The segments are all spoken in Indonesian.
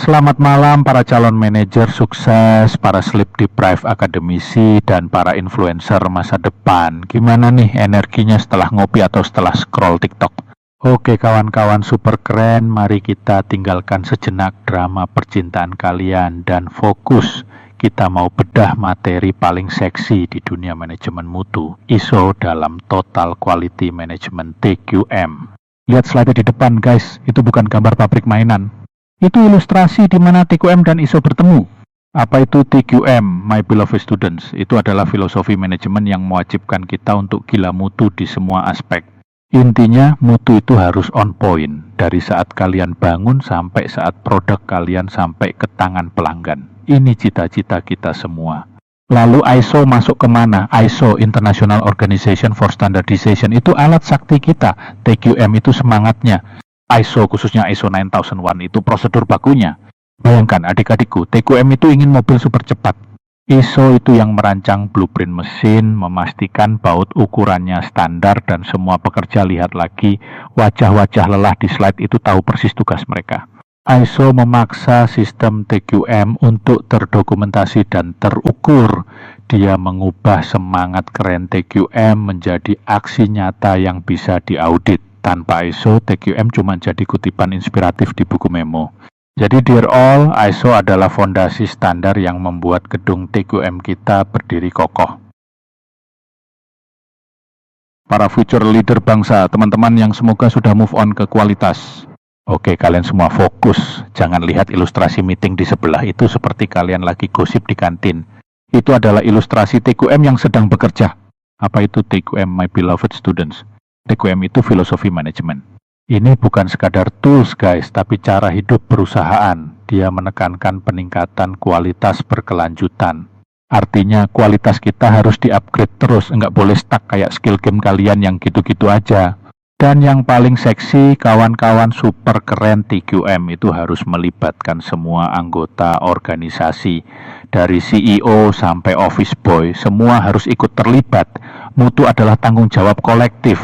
Selamat malam para calon manajer sukses, para sleep deprived akademisi, dan para influencer masa depan. Gimana nih energinya setelah ngopi atau setelah scroll TikTok? Oke kawan-kawan super keren, mari kita tinggalkan sejenak drama percintaan kalian dan fokus. Kita mau bedah materi paling seksi di dunia manajemen mutu, ISO dalam Total Quality Management TQM. Lihat slide di depan guys, itu bukan gambar pabrik mainan. Itu ilustrasi di mana TQM dan ISO bertemu. Apa itu TQM, my beloved students? Itu adalah filosofi manajemen yang mewajibkan kita untuk gila mutu di semua aspek. Intinya, mutu itu harus on point, dari saat kalian bangun sampai saat produk kalian sampai ke tangan pelanggan. Ini cita-cita kita semua. Lalu ISO masuk kemana? ISO, International Organization for Standardization, itu alat sakti kita. TQM itu semangatnya. ISO, khususnya ISO 9001, itu prosedur bakunya. Bayangkan adik-adikku, TQM itu ingin mobil super cepat. ISO itu yang merancang blueprint mesin, memastikan baut ukurannya standar, dan semua pekerja lihat lagi, wajah-wajah lelah di slide itu tahu persis tugas mereka. ISO memaksa sistem TQM untuk terdokumentasi dan terukur. Dia mengubah semangat keren TQM menjadi aksi nyata yang bisa diaudit. Tanpa ISO, TQM cuma jadi kutipan inspiratif di buku memo. Jadi dear all, ISO adalah fondasi standar yang membuat gedung TQM kita berdiri kokoh. Para future leader bangsa, teman-teman yang semoga sudah move on ke kualitas. Oke, kalian semua fokus. Jangan lihat ilustrasi meeting di sebelah itu seperti kalian lagi gosip di kantin. Itu adalah ilustrasi TQM yang sedang bekerja. Apa itu TQM, my beloved students? TQM itu filosofi manajemen. Ini bukan sekadar tools guys, tapi cara hidup perusahaan. Dia menekankan peningkatan kualitas berkelanjutan. Artinya kualitas kita harus di-upgrade terus, nggak boleh stuck kayak skill game kalian yang gitu-gitu aja. Dan yang paling seksi, kawan-kawan super keren TQM itu harus melibatkan semua anggota organisasi. Dari CEO sampai office boy, semua harus ikut terlibat. Mutu adalah tanggung jawab kolektif.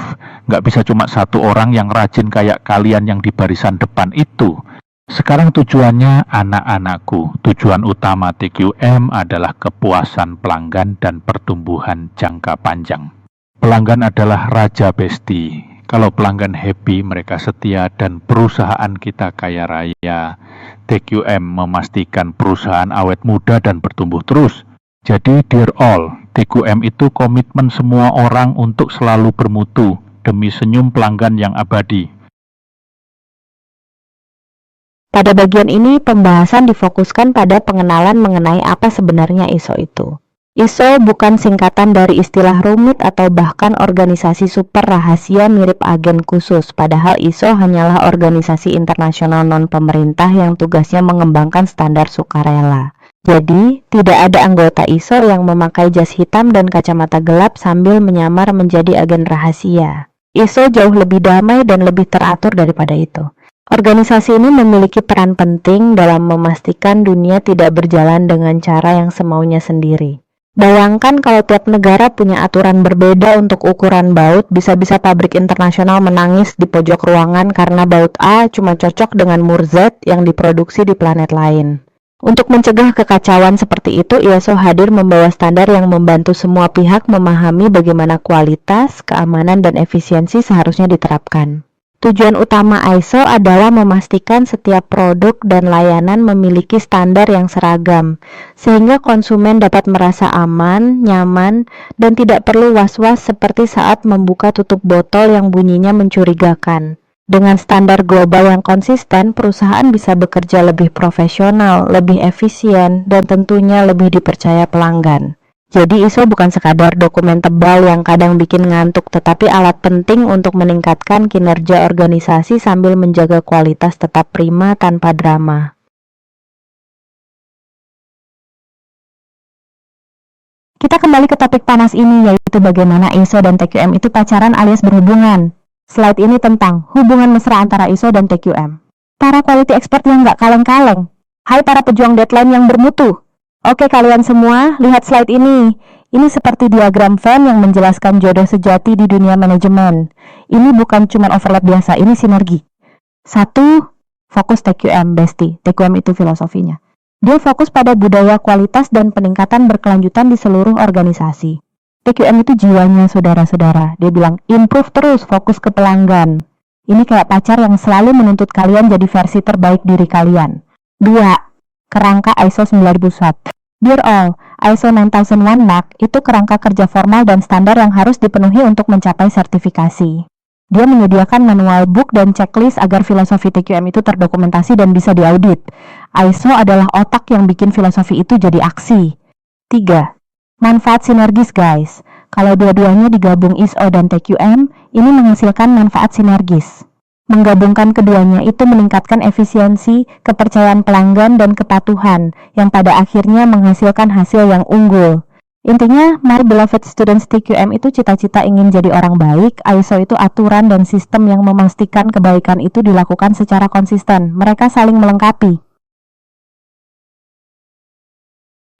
Nggak bisa cuma satu orang yang rajin kayak kalian yang di barisan depan itu. Sekarang tujuannya anak-anakku. Tujuan utama TQM adalah kepuasan pelanggan dan pertumbuhan jangka panjang. Pelanggan adalah raja besti. Kalau pelanggan happy, mereka setia dan perusahaan kita kaya raya. TQM memastikan perusahaan awet muda dan bertumbuh terus. Jadi dear all, TQM itu komitmen semua orang untuk selalu bermutu demi senyum pelanggan yang abadi. Pada bagian ini, pembahasan difokuskan pada pengenalan mengenai apa sebenarnya ISO itu. ISO bukan singkatan dari istilah rumit atau bahkan organisasi super rahasia mirip agen khusus, padahal ISO hanyalah organisasi internasional non-pemerintah yang tugasnya mengembangkan standar sukarela. Jadi, tidak ada anggota ISO yang memakai jas hitam dan kacamata gelap sambil menyamar menjadi agen rahasia. ISO jauh lebih damai dan lebih teratur daripada itu. Organisasi ini memiliki peran penting dalam memastikan dunia tidak berjalan dengan cara yang semaunya sendiri. Bayangkan kalau tiap negara punya aturan berbeda untuk ukuran baut, bisa-bisa pabrik internasional menangis di pojok ruangan karena baut A cuma cocok dengan mur Z yang diproduksi di planet lain. Untuk mencegah kekacauan seperti itu, ISO hadir membawa standar yang membantu semua pihak memahami bagaimana kualitas, keamanan, dan efisiensi seharusnya diterapkan. Tujuan utama ISO adalah memastikan setiap produk dan layanan memiliki standar yang seragam, sehingga konsumen dapat merasa aman, nyaman, dan tidak perlu was-was seperti saat membuka tutup botol yang bunyinya mencurigakan. Dengan standar global yang konsisten, perusahaan bisa bekerja lebih profesional, lebih efisien, dan tentunya lebih dipercaya pelanggan. Jadi ISO bukan sekadar dokumen tebal yang kadang bikin ngantuk, tetapi alat penting untuk meningkatkan kinerja organisasi sambil menjaga kualitas tetap prima tanpa drama. Kita kembali ke topik panas ini, yaitu bagaimana ISO dan TQM itu pacaran alias berhubungan. Slide ini tentang hubungan mesra antara ISO dan TQM. Para quality expert yang nggak kaleng-kaleng. Hai para pejuang deadline yang bermutu. Oke kalian semua, lihat slide ini. Ini seperti diagram Venn yang menjelaskan jodoh sejati di dunia manajemen. Ini bukan cuma overlap biasa, ini sinergi. 1, Fokus TQM, Besti. TQM itu filosofinya. Dia fokus pada budaya kualitas dan peningkatan berkelanjutan di seluruh organisasi. TQM itu jiwanya, saudara-saudara. Dia bilang, improve terus, fokus ke pelanggan. Ini kayak pacar yang selalu menuntut kalian jadi versi terbaik diri kalian. 2. Kerangka ISO 9001. Dear all, ISO 9001 NAC itu kerangka kerja formal dan standar yang harus dipenuhi untuk mencapai sertifikasi. Dia menyediakan manual book dan checklist agar filosofi TQM itu terdokumentasi dan bisa diaudit. ISO adalah otak yang bikin filosofi itu jadi aksi. 3. Manfaat sinergis, guys. Kalau dua-duanya digabung ISO dan TQM, ini menghasilkan manfaat sinergis. Menggabungkan keduanya itu meningkatkan efisiensi, kepercayaan pelanggan, dan kepatuhan, yang pada akhirnya menghasilkan hasil yang unggul. Intinya, my beloved students, TQM itu cita-cita ingin jadi orang baik, ISO itu aturan dan sistem yang memastikan kebaikan itu dilakukan secara konsisten. Mereka saling melengkapi.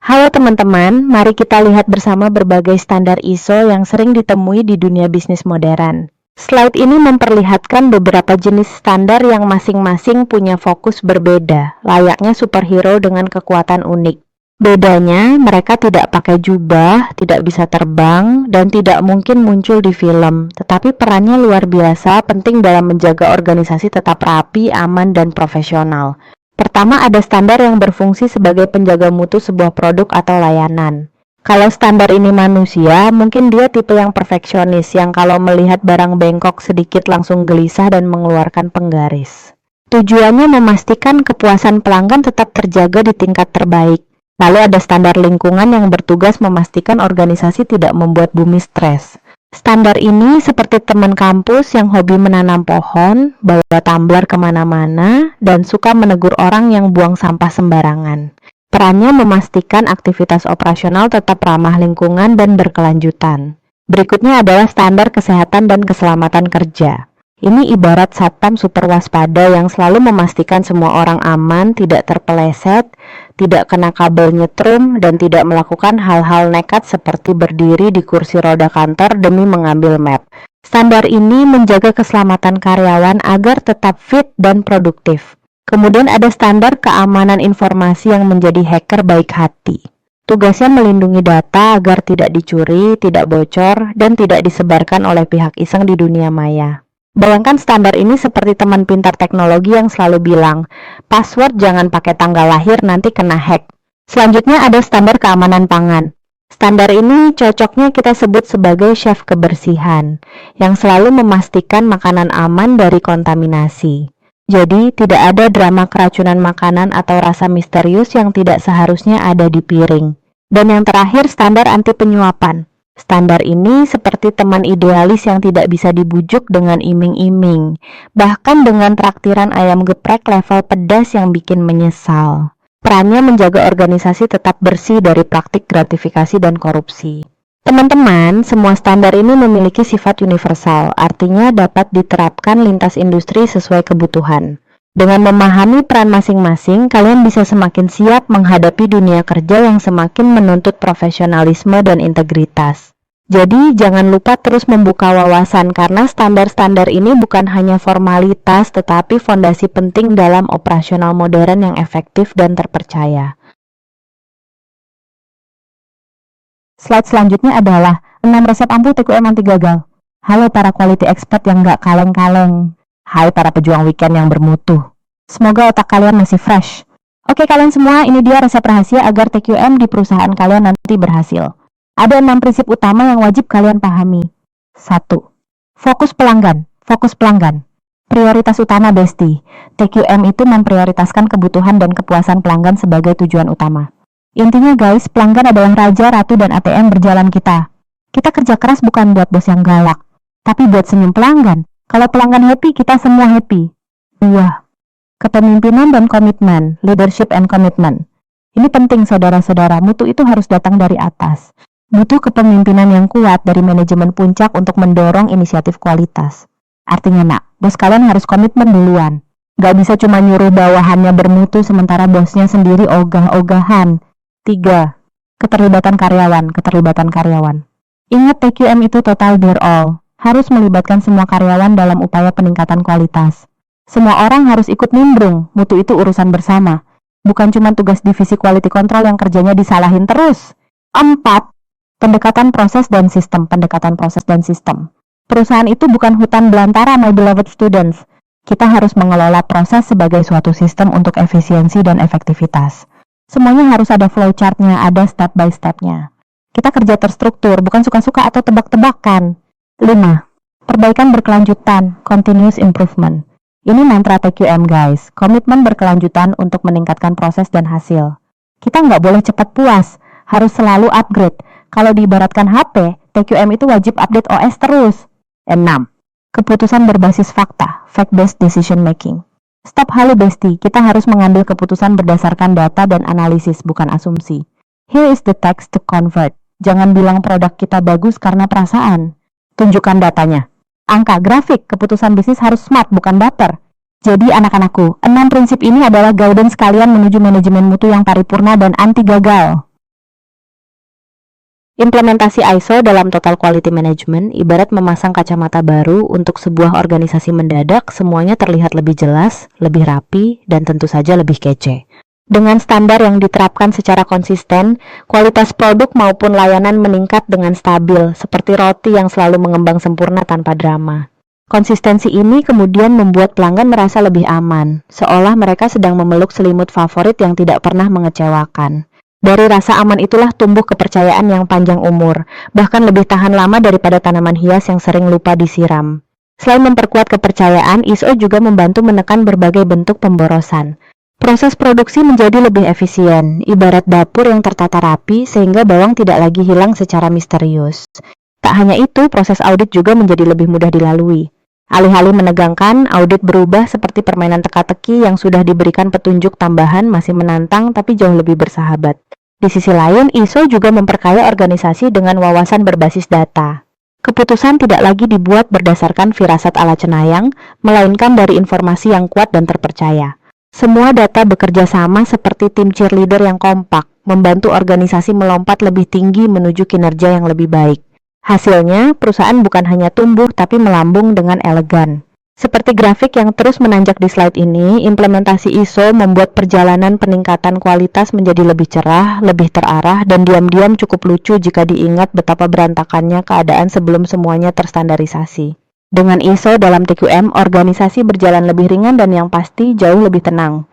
Halo teman-teman, mari kita lihat bersama berbagai standar ISO yang sering ditemui di dunia bisnis modern. Slide ini memperlihatkan beberapa jenis standar yang masing-masing punya fokus berbeda, layaknya superhero dengan kekuatan unik. Bedanya, mereka tidak pakai jubah, tidak bisa terbang, dan tidak mungkin muncul di film, tetapi perannya luar biasa penting dalam menjaga organisasi tetap rapi, aman, dan profesional. Pertama, ada standar yang berfungsi sebagai penjaga mutu sebuah produk atau layanan. Kalau standar ini manusia, mungkin dia tipe yang perfeksionis, yang kalau melihat barang bengkok sedikit langsung gelisah dan mengeluarkan penggaris. Tujuannya memastikan kepuasan pelanggan tetap terjaga di tingkat terbaik. Lalu ada standar lingkungan yang bertugas memastikan organisasi tidak membuat bumi stres. Standar ini seperti teman kampus yang hobi menanam pohon, bawa tumbler kemana-mana, dan suka menegur orang yang buang sampah sembarangan. Perannya memastikan aktivitas operasional tetap ramah lingkungan dan berkelanjutan. Berikutnya adalah standar kesehatan dan keselamatan kerja. Ini ibarat satpam super waspada yang selalu memastikan semua orang aman, tidak terpeleset, tidak kena kabel nyetrum, dan tidak melakukan hal-hal nekat seperti berdiri di kursi roda kantor demi mengambil map. Standar ini menjaga keselamatan karyawan agar tetap fit dan produktif. Kemudian ada standar keamanan informasi yang menjadi hacker baik hati. Tugasnya melindungi data agar tidak dicuri, tidak bocor, dan tidak disebarkan oleh pihak iseng di dunia maya. Bayangkan standar ini seperti teman pintar teknologi yang selalu bilang, password jangan pakai tanggal lahir nanti kena hack. Selanjutnya ada standar keamanan pangan. Standar ini cocoknya kita sebut sebagai chef kebersihan, yang selalu memastikan makanan aman dari kontaminasi. Jadi, tidak ada drama keracunan makanan atau rasa misterius yang tidak seharusnya ada di piring. Dan yang terakhir, standar anti penyuapan. Standar ini seperti teman idealis yang tidak bisa dibujuk dengan iming-iming, bahkan dengan traktiran ayam geprek level pedas yang bikin menyesal. Perannya menjaga organisasi tetap bersih dari praktik gratifikasi dan korupsi. Teman-teman, semua standar ini memiliki sifat universal, artinya dapat diterapkan lintas industri sesuai kebutuhan. Dengan memahami peran masing-masing, kalian bisa semakin siap menghadapi dunia kerja yang semakin menuntut profesionalisme dan integritas. Jadi, jangan lupa terus membuka wawasan karena standar-standar ini bukan hanya formalitas, tetapi fondasi penting dalam operasional modern yang efektif dan terpercaya. Slide selanjutnya adalah 6 resep ampuh TQM anti gagal. Halo para quality expert yang gak kaleng-kaleng. Hai para pejuang weekend yang bermutu. Semoga otak kalian masih fresh. Oke kalian semua, ini dia resep rahasia agar TQM di perusahaan kalian nanti berhasil. Ada 6 prinsip utama yang wajib kalian pahami. 1. Fokus pelanggan. Fokus pelanggan. Prioritas utama Besti. TQM itu memprioritaskan kebutuhan dan kepuasan pelanggan sebagai tujuan utama. Intinya guys, pelanggan adalah raja, ratu, dan ATM berjalan kita. Kita kerja keras bukan buat bos yang galak, tapi buat senyum pelanggan. Kalau pelanggan happy, kita semua happy. 2. Kepemimpinan dan komitmen, leadership and commitment. Ini penting saudara-saudara, mutu itu harus datang dari atas. Butuh kepemimpinan yang kuat dari manajemen puncak untuk mendorong inisiatif kualitas. Artinya nak, bos kalian harus komitmen duluan. Gak bisa cuma nyuruh bawahannya bermutu sementara bosnya sendiri ogah-ogahan. 3. Keterlibatan karyawan. Ingat TQM itu total dear all. Harus melibatkan semua karyawan dalam upaya peningkatan kualitas. Semua orang harus ikut nimbrung, mutu itu urusan bersama. Bukan cuma tugas divisi quality control yang kerjanya disalahin terus. 4. Pendekatan proses dan sistem. Perusahaan itu bukan hutan belantara, my beloved students. Kita harus mengelola proses sebagai suatu sistem untuk efisiensi dan efektivitas. Semuanya harus ada flowchart-nya, ada step by step-nya. Kita kerja terstruktur, bukan suka-suka atau tebak-tebakan. 5. Perbaikan berkelanjutan, continuous improvement. Ini mantra TQM guys, komitmen berkelanjutan untuk meningkatkan proses dan hasil. Kita nggak boleh cepat puas, harus selalu upgrade. Kalau diibaratkan HP, TQM itu wajib update OS terus. 6. Keputusan berbasis fakta, fact-based decision making. Stop halu besti, kita harus mengambil keputusan berdasarkan data dan analisis, bukan asumsi. Here is the text to convert. Jangan bilang produk kita bagus karena perasaan. Tunjukkan datanya. Angka, grafik, keputusan bisnis harus smart, bukan baper. Jadi anak-anakku, 6 prinsip ini adalah guidance kalian menuju manajemen mutu yang paripurna dan anti gagal. Implementasi ISO dalam Total Quality Management ibarat memasang kacamata baru untuk sebuah organisasi mendadak, semuanya terlihat lebih jelas, lebih rapi, dan tentu saja lebih kece. Dengan standar yang diterapkan secara konsisten, kualitas produk maupun layanan meningkat dengan stabil, seperti roti yang selalu mengembang sempurna tanpa drama. Konsistensi ini kemudian membuat pelanggan merasa lebih aman, seolah mereka sedang memeluk selimut favorit yang tidak pernah mengecewakan. Dari rasa aman itulah tumbuh kepercayaan yang panjang umur, bahkan lebih tahan lama daripada tanaman hias yang sering lupa disiram. Selain memperkuat kepercayaan, ISO juga membantu menekan berbagai bentuk pemborosan. Proses produksi menjadi lebih efisien, ibarat dapur yang tertata rapi sehingga bawang tidak lagi hilang secara misterius. Tak hanya itu, proses audit juga menjadi lebih mudah dilalui. Alih-alih menegangkan, audit berubah seperti permainan teka-teki yang sudah diberikan petunjuk tambahan masih menantang tapi jauh lebih bersahabat. Di sisi lain, ISO juga memperkaya organisasi dengan wawasan berbasis data. Keputusan tidak lagi dibuat berdasarkan firasat ala cenayang, melainkan dari informasi yang kuat dan terpercaya. Semua data bekerja sama seperti tim cheerleader yang kompak, membantu organisasi melompat lebih tinggi menuju kinerja yang lebih baik. Hasilnya, perusahaan bukan hanya tumbuh tapi melambung dengan elegan. Seperti grafik yang terus menanjak di slide ini, implementasi ISO membuat perjalanan peningkatan kualitas menjadi lebih cerah, lebih terarah, dan diam-diam cukup lucu jika diingat betapa berantakannya keadaan sebelum semuanya terstandarisasi. Dengan ISO dalam TQM, organisasi berjalan lebih ringan dan yang pasti jauh lebih tenang.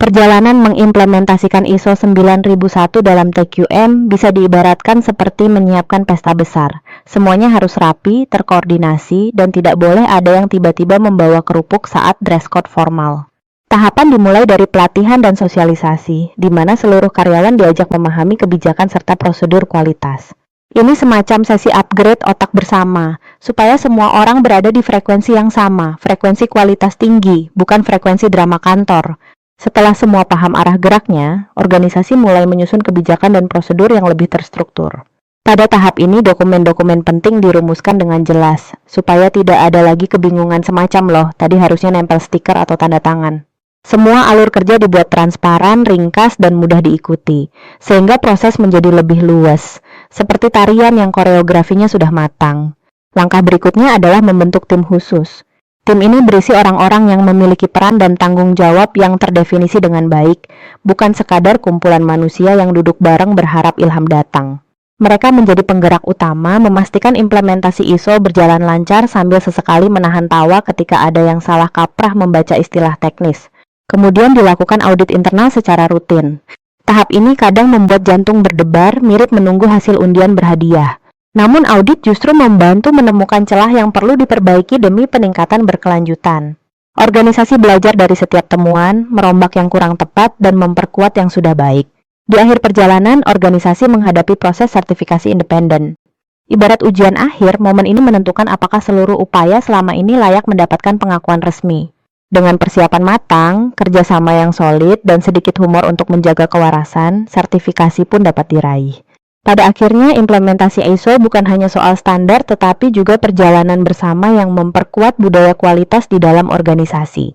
Perjalanan mengimplementasikan ISO 9001 dalam TQM bisa diibaratkan seperti menyiapkan pesta besar. Semuanya harus rapi, terkoordinasi, dan tidak boleh ada yang tiba-tiba membawa kerupuk saat dress code formal. Tahapan dimulai dari pelatihan dan sosialisasi, di mana seluruh karyawan diajak memahami kebijakan serta prosedur kualitas. Ini semacam sesi upgrade otak bersama, supaya semua orang berada di frekuensi yang sama, frekuensi kualitas tinggi, bukan frekuensi drama kantor. Setelah semua paham arah geraknya, organisasi mulai menyusun kebijakan dan prosedur yang lebih terstruktur. Pada tahap ini, dokumen-dokumen penting dirumuskan dengan jelas, supaya tidak ada lagi kebingungan semacam loh, tadi harusnya nempel stiker atau tanda tangan. Semua alur kerja dibuat transparan, ringkas, dan mudah diikuti, sehingga proses menjadi lebih luas, seperti tarian yang koreografinya sudah matang. Langkah berikutnya adalah membentuk tim khusus. Tim ini berisi orang-orang yang memiliki peran dan tanggung jawab yang terdefinisi dengan baik, bukan sekadar kumpulan manusia yang duduk bareng berharap ilham datang. Mereka menjadi penggerak utama, memastikan implementasi ISO berjalan lancar sambil sesekali menahan tawa ketika ada yang salah kaprah membaca istilah teknis. Kemudian dilakukan audit internal secara rutin. Tahap ini kadang membuat jantung berdebar, mirip menunggu hasil undian berhadiah. Namun audit justru membantu menemukan celah yang perlu diperbaiki demi peningkatan berkelanjutan. Organisasi belajar dari setiap temuan, merombak yang kurang tepat, dan memperkuat yang sudah baik. Di akhir perjalanan, organisasi menghadapi proses sertifikasi independen. Ibarat ujian akhir, momen ini menentukan apakah seluruh upaya selama ini layak mendapatkan pengakuan resmi. Dengan persiapan matang, kerjasama yang solid, dan sedikit humor untuk menjaga kewarasan, sertifikasi pun dapat diraih. Pada akhirnya, implementasi ISO bukan hanya soal standar, tetapi juga perjalanan bersama yang memperkuat budaya kualitas di dalam organisasi.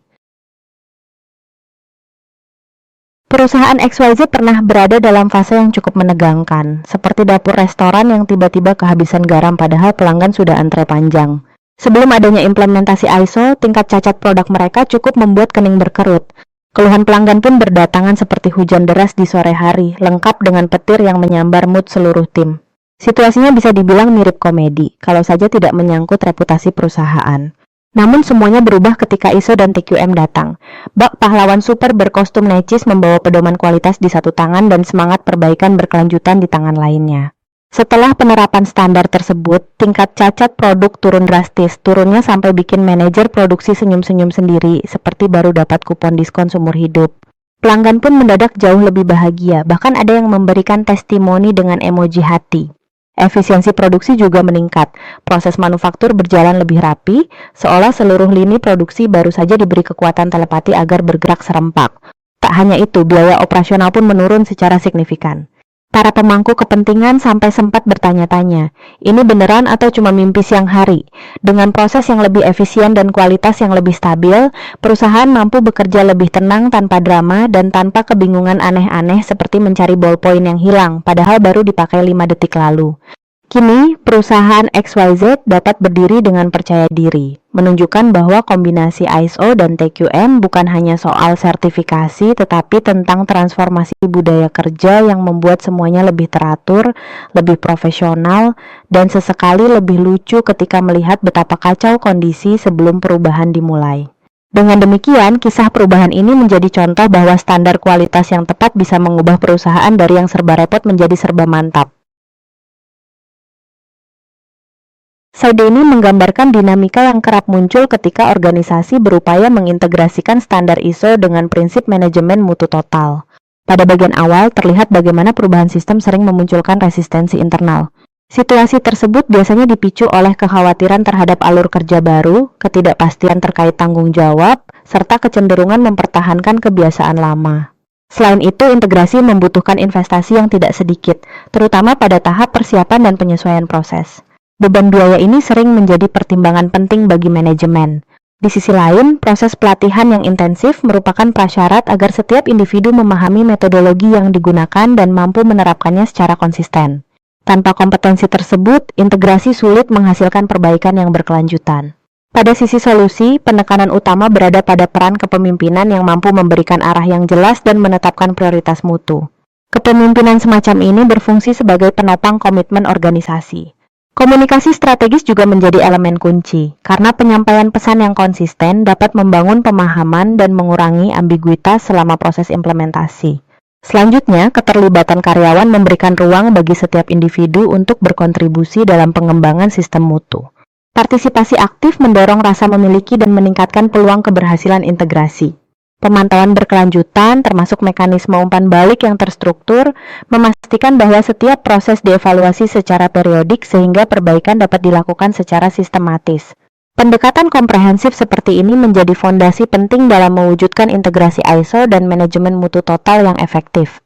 Perusahaan XYZ pernah berada dalam fase yang cukup menegangkan, seperti dapur restoran yang tiba-tiba kehabisan garam padahal pelanggan sudah antre panjang. Sebelum adanya implementasi ISO, tingkat cacat produk mereka cukup membuat kening berkerut. Keluhan pelanggan pun berdatangan seperti hujan deras di sore hari, lengkap dengan petir yang menyambar mood seluruh tim. Situasinya bisa dibilang mirip komedi, kalau saja tidak menyangkut reputasi perusahaan. Namun semuanya berubah ketika ISO dan TQM datang. Bak pahlawan super berkostum necis membawa pedoman kualitas di satu tangan dan semangat perbaikan berkelanjutan di tangan lainnya. Setelah penerapan standar tersebut, tingkat cacat produk turun drastis, turunnya sampai bikin manajer produksi senyum-senyum sendiri, seperti baru dapat kupon diskon seumur hidup. Pelanggan pun mendadak jauh lebih bahagia, bahkan ada yang memberikan testimoni dengan emoji hati. Efisiensi produksi juga meningkat, proses manufaktur berjalan lebih rapi, seolah seluruh lini produksi baru saja diberi kekuatan telepati agar bergerak serempak. Tak hanya itu, biaya operasional pun menurun secara signifikan. Para pemangku kepentingan sampai sempat bertanya-tanya, ini beneran atau cuma mimpi siang hari? Dengan proses yang lebih efisien dan kualitas yang lebih stabil, perusahaan mampu bekerja lebih tenang tanpa drama dan tanpa kebingungan aneh-aneh seperti mencari ballpoint yang hilang, padahal baru dipakai 5 detik lalu. Kini, perusahaan XYZ dapat berdiri dengan percaya diri, menunjukkan bahwa kombinasi ISO dan TQM bukan hanya soal sertifikasi, tetapi tentang transformasi budaya kerja yang membuat semuanya lebih teratur, lebih profesional, dan sesekali lebih lucu ketika melihat betapa kacau kondisi sebelum perubahan dimulai. Dengan demikian, kisah perubahan ini menjadi contoh bahwa standar kualitas yang tepat bisa mengubah perusahaan dari yang serba repot menjadi serba mantap. Slide ini menggambarkan dinamika yang kerap muncul ketika organisasi berupaya mengintegrasikan standar ISO dengan prinsip manajemen mutu total. Pada bagian awal, terlihat bagaimana perubahan sistem sering memunculkan resistensi internal. Situasi tersebut biasanya dipicu oleh kekhawatiran terhadap alur kerja baru, ketidakpastian terkait tanggung jawab, serta kecenderungan mempertahankan kebiasaan lama. Selain itu, integrasi membutuhkan investasi yang tidak sedikit, terutama pada tahap persiapan dan penyesuaian proses. Beban biaya ini sering menjadi pertimbangan penting bagi manajemen. Di sisi lain, proses pelatihan yang intensif merupakan prasyarat agar setiap individu memahami metodologi yang digunakan dan mampu menerapkannya secara konsisten. Tanpa kompetensi tersebut, integrasi sulit menghasilkan perbaikan yang berkelanjutan. Pada sisi solusi, penekanan utama berada pada peran kepemimpinan yang mampu memberikan arah yang jelas dan menetapkan prioritas mutu. Kepemimpinan semacam ini berfungsi sebagai penopang komitmen organisasi. Komunikasi strategis juga menjadi elemen kunci, karena penyampaian pesan yang konsisten dapat membangun pemahaman dan mengurangi ambiguitas selama proses implementasi. Selanjutnya, keterlibatan karyawan memberikan ruang bagi setiap individu untuk berkontribusi dalam pengembangan sistem mutu. Partisipasi aktif mendorong rasa memiliki dan meningkatkan peluang keberhasilan integrasi. Pemantauan berkelanjutan, termasuk mekanisme umpan balik yang terstruktur, memastikan bahwa setiap proses dievaluasi secara periodik sehingga perbaikan dapat dilakukan secara sistematis. Pendekatan komprehensif seperti ini menjadi fondasi penting dalam mewujudkan integrasi ISO dan manajemen mutu total yang efektif.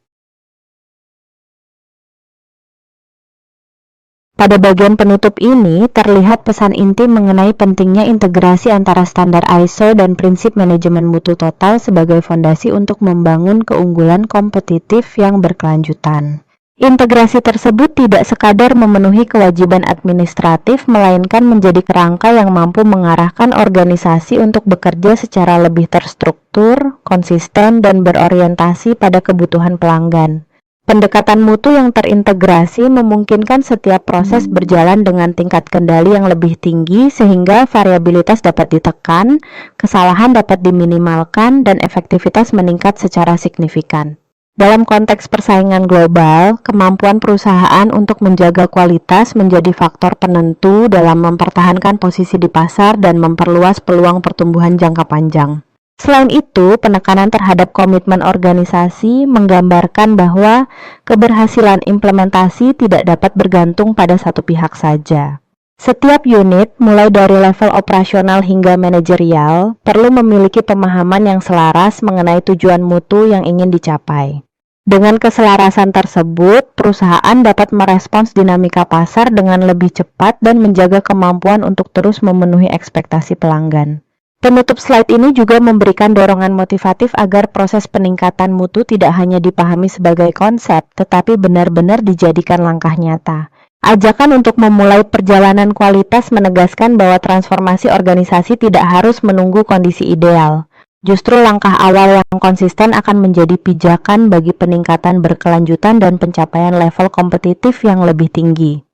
Pada bagian penutup ini, terlihat pesan inti mengenai pentingnya integrasi antara standar ISO dan prinsip manajemen mutu total sebagai fondasi untuk membangun keunggulan kompetitif yang berkelanjutan. Integrasi tersebut tidak sekadar memenuhi kewajiban administratif, melainkan menjadi kerangka yang mampu mengarahkan organisasi untuk bekerja secara lebih terstruktur, konsisten, dan berorientasi pada kebutuhan pelanggan. Pendekatan mutu yang terintegrasi memungkinkan setiap proses berjalan dengan tingkat kendali yang lebih tinggi sehingga variabilitas dapat ditekan, kesalahan dapat diminimalkan, dan efektivitas meningkat secara signifikan. Dalam konteks persaingan global, kemampuan perusahaan untuk menjaga kualitas menjadi faktor penentu dalam mempertahankan posisi di pasar dan memperluas peluang pertumbuhan jangka panjang. Selain itu, penekanan terhadap komitmen organisasi menggambarkan bahwa keberhasilan implementasi tidak dapat bergantung pada satu pihak saja. Setiap unit, mulai dari level operasional hingga manajerial, perlu memiliki pemahaman yang selaras mengenai tujuan mutu yang ingin dicapai. Dengan keselarasan tersebut, perusahaan dapat merespons dinamika pasar dengan lebih cepat dan menjaga kemampuan untuk terus memenuhi ekspektasi pelanggan. Penutup slide ini juga memberikan dorongan motivatif agar proses peningkatan mutu tidak hanya dipahami sebagai konsep, tetapi benar-benar dijadikan langkah nyata. Ajakan untuk memulai perjalanan kualitas menegaskan bahwa transformasi organisasi tidak harus menunggu kondisi ideal. Justru langkah awal yang konsisten akan menjadi pijakan bagi peningkatan berkelanjutan dan pencapaian level kompetitif yang lebih tinggi.